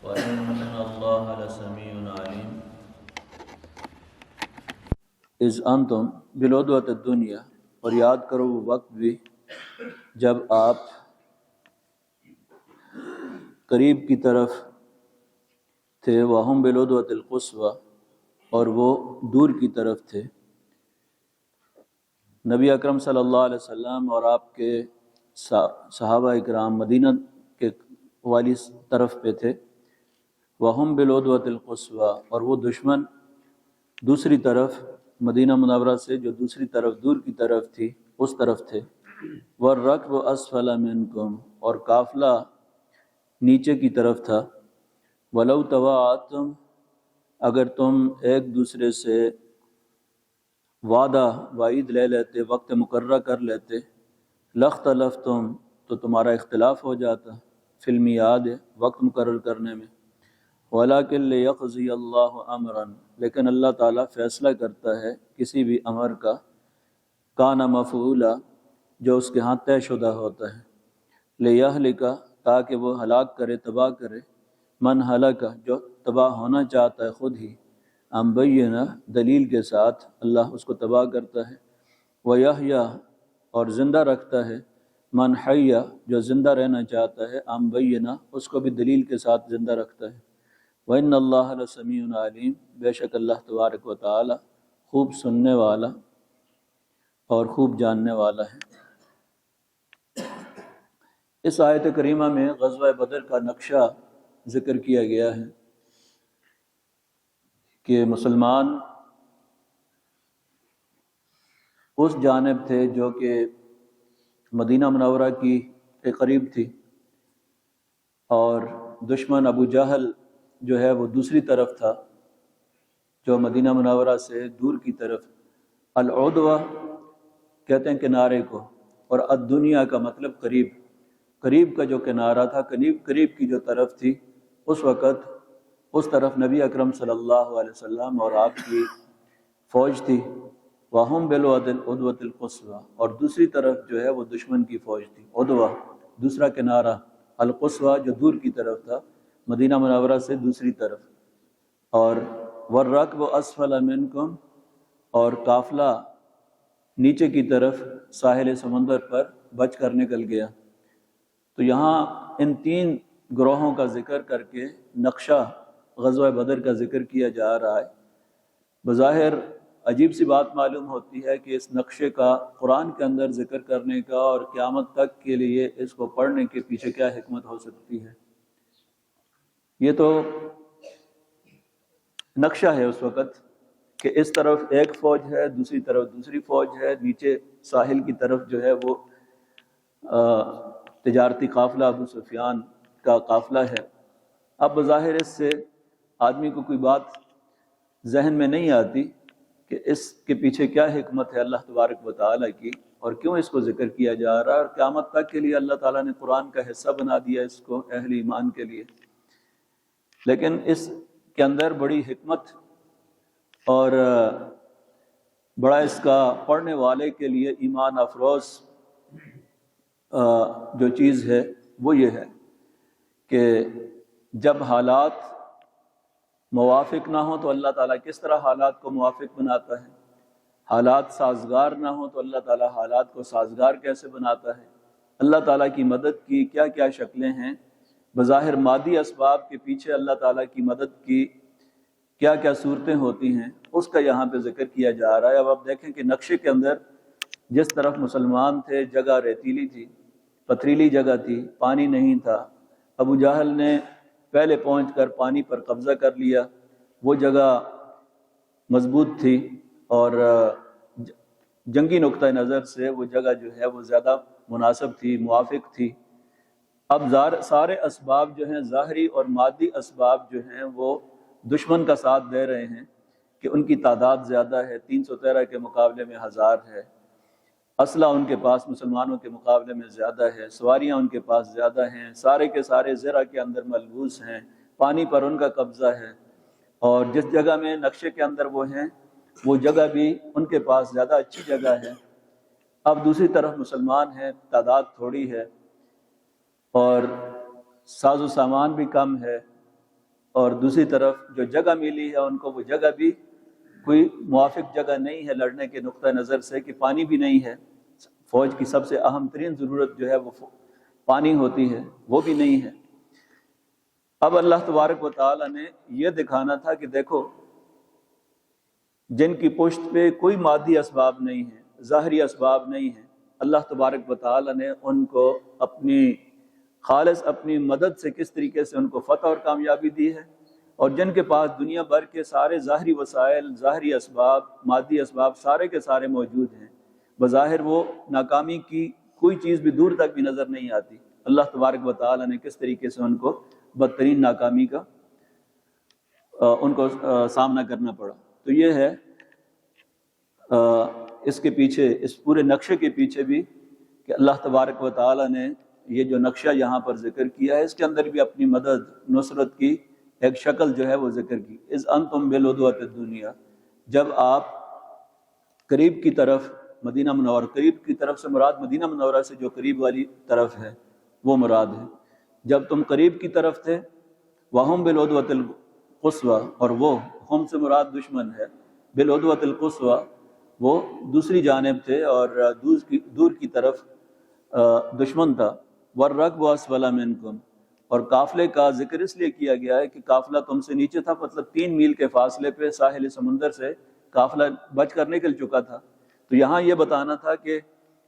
وإن الله لسميع عليم اذ انتم بالعدوۃ الدنیا، اور یاد کرو وہ وقت بھی جب آپ قریب کی طرف تھے، وہم بالعدوۃ القصویٰ، اور وہ دور کی طرف تھے۔ نبی اکرم صلی اللہ علیہ وسلم اور آپ کے صحابہ اکرام مدینہ کے والی طرف پہ تھے، وہم بالعدوۃ القصویٰ، اور وہ دشمن دوسری طرف مدینہ منورہ سے جو دوسری طرف دور کی طرف تھی اس طرف تھے۔ والرکب اسفل منکم، اور قافلہ نیچے کی طرف تھا۔ ولو تواعدتم، اگر تم ایک دوسرے سے وعدہ وعید لے لیتے، وقت مقررہ کر لیتے، لاختلفتم، تو تمہارا اختلاف ہو جاتا فی المیعاد، وقت مقرر کرنے میں۔ ولیکن لیقضی اللہ امرا، لیکن اللہ تعالیٰ فیصلہ کرتا ہے کسی بھی امر کا، کان مفعولا، جو اس کے ہاں طے شدہ ہوتا ہے، لیہلک، تاکہ وہ ہلاک کرے، تباہ کرے، من ہلک، جو تباہ ہونا چاہتا ہے خود ہی، ام بینہ، دلیل کے ساتھ اللہ اس کو تباہ کرتا ہے، ویحییٰ، اور زندہ رکھتا ہے، من حی، جو زندہ رہنا چاہتا ہے، ام بینہ، اس کو بھی دلیل کے ساتھ زندہ رکھتا ہے۔ وَإِنَّ اللَّهَ لَسَمِيعٌ عَلِيمٌ، بے شک اللہ تبارک و تعالی خوب سننے والا اور خوب جاننے والا ہے۔ اس آیت کریمہ میں غزوہ بدر کا نقشہ ذکر کیا گیا ہے کہ مسلمان اس جانب تھے جو کہ مدینہ منورہ کی کے قریب تھی، اور دشمن ابو جہل جو ہے وہ دوسری طرف تھا جو مدینہ منورہ سے دور کی طرف۔ العدوہ کہتے ہیں کنارے کو، اور الدنیا کا مطلب قریب، قریب کا جو کنارہ تھا، قریب کی جو طرف تھی، اس وقت اس طرف نبی اکرم صلی اللہ علیہ وسلم اور آپ کی فوج تھی، وہم بالعدوۃ القصویٰ، اور دوسری طرف جو ہے وہ دشمن کی فوج تھی۔ عدوہ دوسرا کنارہ، القصویٰ جو دور کی طرف تھا مدینہ منورہ سے دوسری طرف۔ اور والرکب اسفل منکم، اور قافلہ نیچے کی طرف ساحل سمندر پر بچ کر نکل گیا۔ تو یہاں ان تین گروہوں کا ذکر کر کے نقشہ غزوہ بدر کا ذکر کیا جا رہا ہے۔ بظاہر عجیب سی بات معلوم ہوتی ہے کہ اس نقشے کا قرآن کے اندر ذکر کرنے کا اور قیامت تک کے لیے اس کو پڑھنے کے پیچھے کیا حکمت ہو سکتی ہے۔ یہ تو نقشہ ہے اس وقت کہ اس طرف ایک فوج ہے، دوسری طرف دوسری فوج ہے، نیچے ساحل کی طرف جو ہے وہ تجارتی قافلہ ابو سفیان کا قافلہ ہے۔ اب بظاہر اس سے آدمی کو کوئی بات ذہن میں نہیں آتی کہ اس کے پیچھے کیا حکمت ہے اللہ تبارک و تعالیٰ کی، اور کیوں اس کو ذکر کیا جا رہا ہے، اور قیامت تک کے لیے اللہ تعالیٰ نے قرآن کا حصہ بنا دیا اس کو اہل ایمان کے لیے۔ لیکن اس کے اندر بڑی حکمت اور بڑا اس کا پڑھنے والے کے لیے ایمان افروز جو چیز ہے وہ یہ ہے کہ جب حالات موافق نہ ہوں تو اللہ تعالیٰ کس طرح حالات کو موافق بناتا ہے، حالات سازگار نہ ہوں تو اللہ تعالیٰ حالات کو سازگار کیسے بناتا ہے، اللہ تعالیٰ کی مدد کی کیا کیا شکلیں ہیں، بظاہر مادی اسباب کے پیچھے اللہ تعالیٰ کی مدد کی کیا کیا صورتیں ہوتی ہیں، اس کا یہاں پہ ذکر کیا جا رہا ہے۔ اب آپ دیکھیں کہ نقشے کے اندر جس طرف مسلمان تھے جگہ ریتیلی تھی، پتھریلی جگہ تھی، پانی نہیں تھا۔ ابو جہل نے پہلے پہنچ کر پانی پر قبضہ کر لیا، وہ جگہ مضبوط تھی اور جنگی نقطہ نظر سے وہ جگہ جو ہے وہ زیادہ مناسب تھی، موافق تھی۔ اب سارے اسباب جو ہیں ظاہری اور مادی اسباب جو ہیں وہ دشمن کا ساتھ دے رہے ہیں کہ ان کی تعداد زیادہ ہے، 313 کے مقابلے میں 1000 ہے، اسلحہ ان کے پاس مسلمانوں کے مقابلے میں زیادہ ہے، سواریاں ان کے پاس زیادہ ہیں، سارے کے سارے زرہ کے اندر ملبوس ہیں، پانی پر ان کا قبضہ ہے، اور جس جگہ میں نقشے کے اندر وہ ہیں وہ جگہ بھی ان کے پاس زیادہ اچھی جگہ ہے۔ اب دوسری طرف مسلمان ہیں، تعداد تھوڑی ہے اور ساز و سامان بھی کم ہے، اور دوسری طرف جو جگہ ملی ہے ان کو وہ جگہ بھی کوئی موافق جگہ نہیں ہے لڑنے کے نقطہ نظر سے، کہ پانی بھی نہیں ہے، فوج کی سب سے اہم ترین ضرورت جو ہے وہ پانی ہوتی ہے، وہ بھی نہیں ہے۔ اب اللہ تبارک و تعالیٰ نے یہ دکھانا تھا کہ دیکھو جن کی پشت پہ کوئی مادی اسباب نہیں ہے، ظاہری اسباب نہیں ہیں، اللہ تبارک و تعالیٰ نے ان کو اپنی خالص اپنی مدد سے کس طریقے سے ان کو فتح اور کامیابی دی ہے، اور جن کے پاس دنیا بھر کے سارے ظاہری وسائل، ظاہری اسباب، مادی اسباب سارے کے سارے موجود ہیں، بظاہر وہ ناکامی کی کوئی چیز بھی دور تک بھی نظر نہیں آتی، اللہ تبارک و تعالیٰ نے کس طریقے سے ان کو بدترین ناکامی کا ان کو سامنا کرنا پڑا۔ تو یہ ہے اس کے پیچھے، اس پورے نقشے کے پیچھے بھی کہ اللہ تبارک و تعالیٰ نے یہ جو نقشہ یہاں پر ذکر کیا ہے، اس کے اندر بھی اپنی مدد نصرت کی ایک شکل جو ہے وہ ذکر کی۔ اذ انتم بالعدوۃ الدنیا، جب آپ قریب کی طرف مدینہ منورہ، قریب کی طرف سے مراد مدینہ منورہ سے جو قریب والی طرف ہے وہ مراد ہے، جب تم قریب کی طرف تھے، وہم بالعدوۃ القصویٰ، اور وہ ہم سے مراد دشمن ہے، بالعدوۃ القصویٰ وہ دوسری جانب تھے اور دور کی طرف دشمن تھا، والرکب اسفل منکم، اور قافلے کا ذکر اس لیے کیا گیا ہے کہ قافلہ تم سے نیچے تھا، مطلب 3 میل کے فاصلے پہ ساحل سمندر سے قافلہ بچ کر نکل چکا تھا۔ تو یہاں یہ بتانا تھا کہ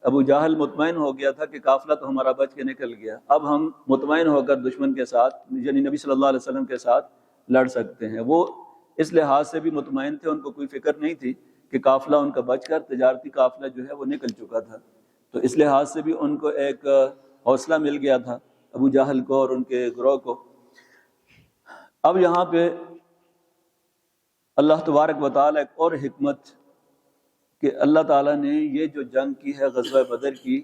ابو جہل مطمئن ہو گیا تھا کہ قافلہ تو ہمارا بچ کے نکل گیا، اب ہم مطمئن ہو کر دشمن کے ساتھ یعنی نبی صلی اللہ علیہ وسلم کے ساتھ لڑ سکتے ہیں۔ وہ اس لحاظ سے بھی مطمئن تھے، ان کو کوئی فکر نہیں تھی کہ قافلہ ان کا بچ کر تجارتی قافلہ جو ہے وہ نکل چکا تھا، تو اس لحاظ سے بھی ان کو ایک حوصلہ مل گیا تھا ابو جہل کو اور ان کے گروہ کو۔ اب یہاں پہ اللہ تبارک و تعالیٰ ایک اور حکمت کہ اللہ تعالیٰ نے یہ جو جنگ کی ہے غزوہ بدر کی،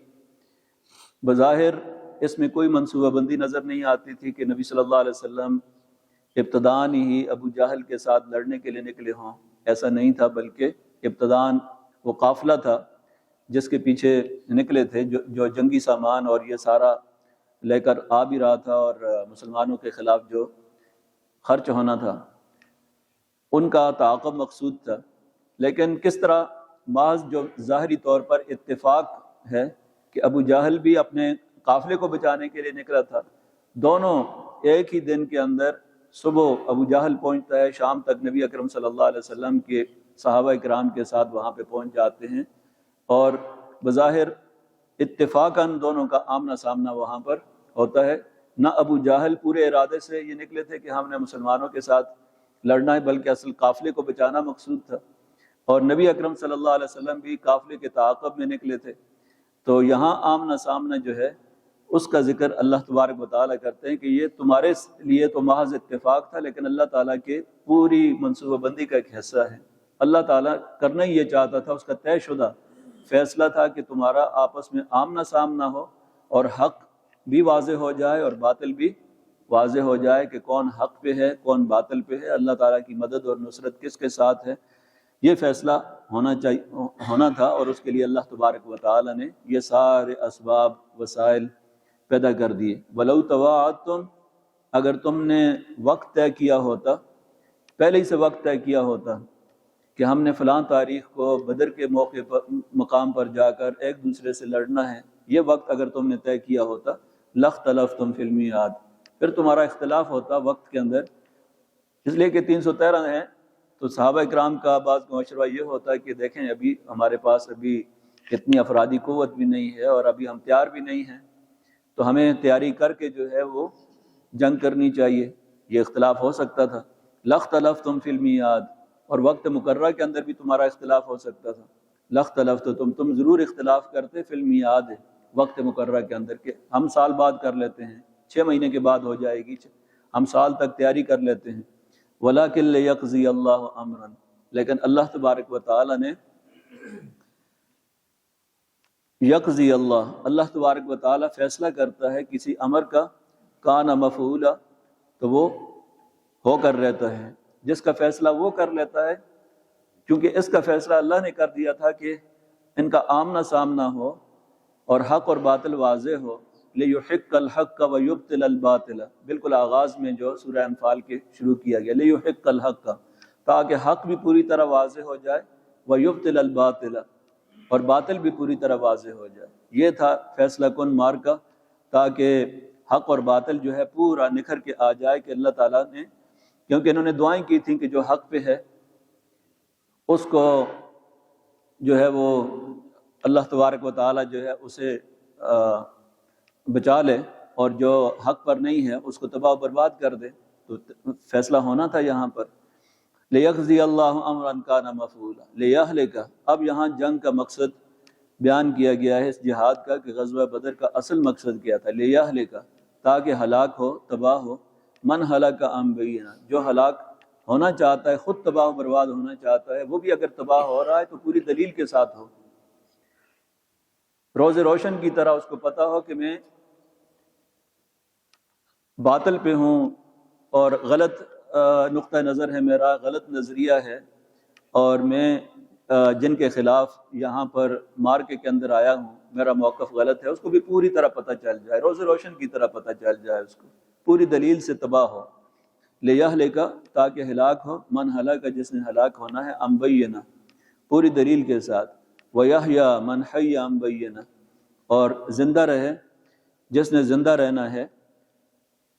بظاہر اس میں کوئی منصوبہ بندی نظر نہیں آتی تھی کہ نبی صلی اللہ علیہ وسلم ابتداءً ہی ابو جہل کے ساتھ لڑنے کے لیے نکلے ہوں، ایسا نہیں تھا، بلکہ ابتداءً وہ قافلہ تھا جس کے پیچھے نکلے تھے، جو جنگی سامان اور یہ سارا لے کر آ بھی رہا تھا، اور مسلمانوں کے خلاف جو خرچ ہونا تھا ان کا تعاقب مقصود تھا۔ لیکن کس طرح محض جو ظاہری طور پر اتفاق ہے کہ ابو جہل بھی اپنے قافلے کو بچانے کے لیے نکلا تھا، دونوں ایک ہی دن کے اندر صبح ابو جہل پہنچتا ہے، شام تک نبی اکرم صلی اللہ علیہ وسلم کے صحابہ کرام کے ساتھ وہاں پہ پہنچ جاتے ہیں، اور بظاہر اتفاقاً دونوں کا آمنا سامنا وہاں پر ہوتا ہے۔ نہ ابو جہل پورے ارادے سے یہ نکلے تھے کہ ہم نے مسلمانوں کے ساتھ لڑنا ہے، بلکہ اصل قافلے کو بچانا مقصود تھا، اور نبی اکرم صلی اللہ علیہ وسلم بھی قافلے کے تعاقب میں نکلے تھے۔ تو یہاں آمنا سامنا جو ہے اس کا ذکر اللہ تبارک و تعالیٰ کرتے ہیں کہ یہ تمہارے لیے تو محض اتفاق تھا، لیکن اللہ تعالیٰ کے پوری منصوبہ بندی کا ایک حصہ ہے۔ اللہ تعالیٰ کرنا ہی یہ چاہتا تھا، اس کا طے شدہ فیصلہ تھا کہ تمہارا آپس میں آمنا سامنا ہو، اور حق بھی واضح ہو جائے اور باطل بھی واضح ہو جائے کہ کون حق پہ ہے کون باطل پہ ہے، اللہ تعالیٰ کی مدد اور نصرت کس کے ساتھ ہے، یہ فیصلہ ہونا تھا، اور اس کے لیے اللہ تبارک و تعالیٰ نے یہ سارے اسباب وسائل پیدا کر دیے۔ وَلَوْ تَوَاعَدْتُمْ، اگر تم نے وقت طے کیا ہوتا، پہلے ہی سے وقت طے کیا ہوتا کہ ہم نے فلاں تاریخ کو بدر کے موقع پر مقام پر جا کر ایک دوسرے سے لڑنا ہے، یہ وقت اگر تم نے طے کیا ہوتا، لَاخْتَلَفْتُمْ فِي الْمِيعَادِ، پھر تمہارا اختلاف ہوتا وقت کے اندر، اس لیے کہ 313 ہیں، تو صحابہ اکرام کا بعض مشورہ یہ ہوتا ہے کہ دیکھیں ابھی ہمارے پاس ابھی اتنی افرادی قوت بھی نہیں ہے، اور ابھی ہم تیار بھی نہیں ہیں، تو ہمیں تیاری کر کے جو ہے وہ جنگ کرنی چاہیے، یہ اختلاف ہو سکتا تھا۔ لَاخْتَلَفْتُمْ فِي الْمِيعَادِ، اور وقت مقررہ کے اندر بھی تمہارا اختلاف ہو سکتا تھا۔ لَاخْتَلَفْتُمْ، تم ضرور اختلاف کرتے فِي الْمِيعَادِ، وقت مقررہ کے اندر، کہ ہم سال بعد کر لیتے ہیں، 6 مہینے کے بعد ہو جائے گی، ہم سال تک تیاری کر لیتے ہیں۔ وَلَٰكِن لِيَقْضِيَ اللَّهُ أَمْرًا، لیکن اللہ تبارک و تعالیٰ نے یقضی اللہ تبارک و تعالیٰ فیصلہ کرتا ہے کسی امر کا، کان مفعولا، تو وہ ہو کر رہتا ہے، جس کا فیصلہ وہ کر لیتا ہے، کیونکہ اس کا فیصلہ اللہ نے کر دیا تھا کہ ان کا آمنا سامنا ہو اور حق اور باطل واضح ہو، لیحق الحق ویبطل الباطل، بالکل آغاز میں جو سورہ انفال کے شروع کیا گیا، لیحق الحق، تاکہ حق بھی پوری طرح واضح ہو جائے، ویبطل الباطل، اور باطل بھی پوری طرح واضح ہو جائے۔ یہ تھا فیصلہ کن مارکا، تاکہ حق اور باطل جو ہے پورا نکھر کے آ جائے کہ اللہ تعالیٰ نے، کیونکہ انہوں نے دعائیں کی تھیں کہ جو حق پہ ہے اس کو جو ہے وہ اللہ تبارک و تعالیٰ جو ہے اسے بچا لے، اور جو حق پر نہیں ہے اس کو تباہ و برباد کر دے۔ تو فیصلہ ہونا تھا یہاں پر، لیقضی اللہ امرا کان مفعولا لیہلک۔ اب یہاں جنگ کا مقصد بیان کیا گیا ہے اس جہاد کا، کہ غزوہ بدر کا اصل مقصد کیا تھا، لیہلک، تاکہ ہلاک ہو، تباہ ہو، من ہلاک عن بینہ، جو ہلاک ہونا چاہتا ہے، خود تباہ و برباد ہونا چاہتا ہے، وہ بھی اگر تباہ ہو رہا ہے تو پوری دلیل کے ساتھ ہو، روز روشن کی طرح اس کو پتہ ہو کہ میں باطل پہ ہوں اور غلط نقطہ نظر ہے میرا، غلط نظریہ ہے، اور میں جن کے خلاف یہاں پر مارکے کے اندر آیا ہوں میرا موقف غلط ہے، اس کو بھی پوری طرح پتہ چل جائے، روز روشن کی طرح پتہ چل جائے، اس کو پوری دلیل سے تباہ ہو، لیہلک، تاکہ ہلاک ہو، من ہلاک، جس نے ہلاک ہونا ہے، عن بینہ، پوری دلیل کے ساتھ، ویحیی من حی عن بینہ، اور زندہ رہے جس نے زندہ رہنا ہے،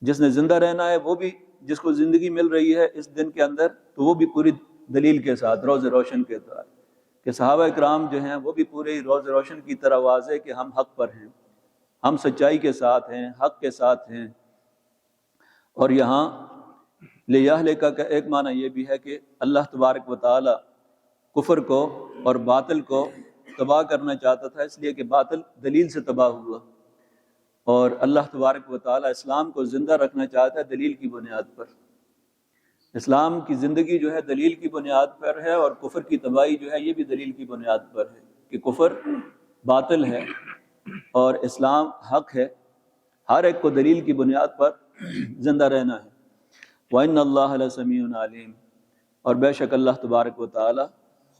جس نے زندہ رہنا ہے وہ بھی، جس کو زندگی مل رہی ہے اس دن کے اندر، تو وہ بھی پوری دلیل کے ساتھ، روز روشن کے طرح، کہ صحابہ اکرام جو ہیں وہ بھی پورے روز روشن کی طرح واضح کہ ہم حق پر ہیں، ہم سچائی کے ساتھ ہیں، حق کے ساتھ ہیں۔ اور یہاں لیہلک کا ایک معنی یہ بھی ہے کہ اللہ تبارک و تعالی کفر کو اور باطل کو تباہ کرنا چاہتا تھا، اس لیے کہ باطل دلیل سے تباہ ہوا، اور اللہ تبارک و تعالی اسلام کو زندہ رکھنا چاہتا ہے دلیل کی بنیاد پر۔ اسلام کی زندگی جو ہے دلیل کی بنیاد پر ہے، اور کفر کی تباہی جو ہے یہ بھی دلیل کی بنیاد پر ہے، کہ کفر باطل ہے اور اسلام حق ہے، ہر ایک کو دلیل کی بنیاد پر زندہ رہنا ہے۔ وَإِنَّ اللَّهَ لَسَمِيعٌ عَلِيمٌ، اور بے شک اللہ تبارک و تعالی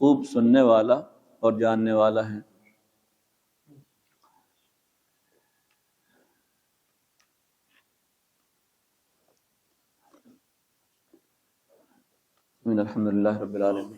خوب سننے والا اور جاننے والا ہے۔ الحمد للہ رب العالمین۔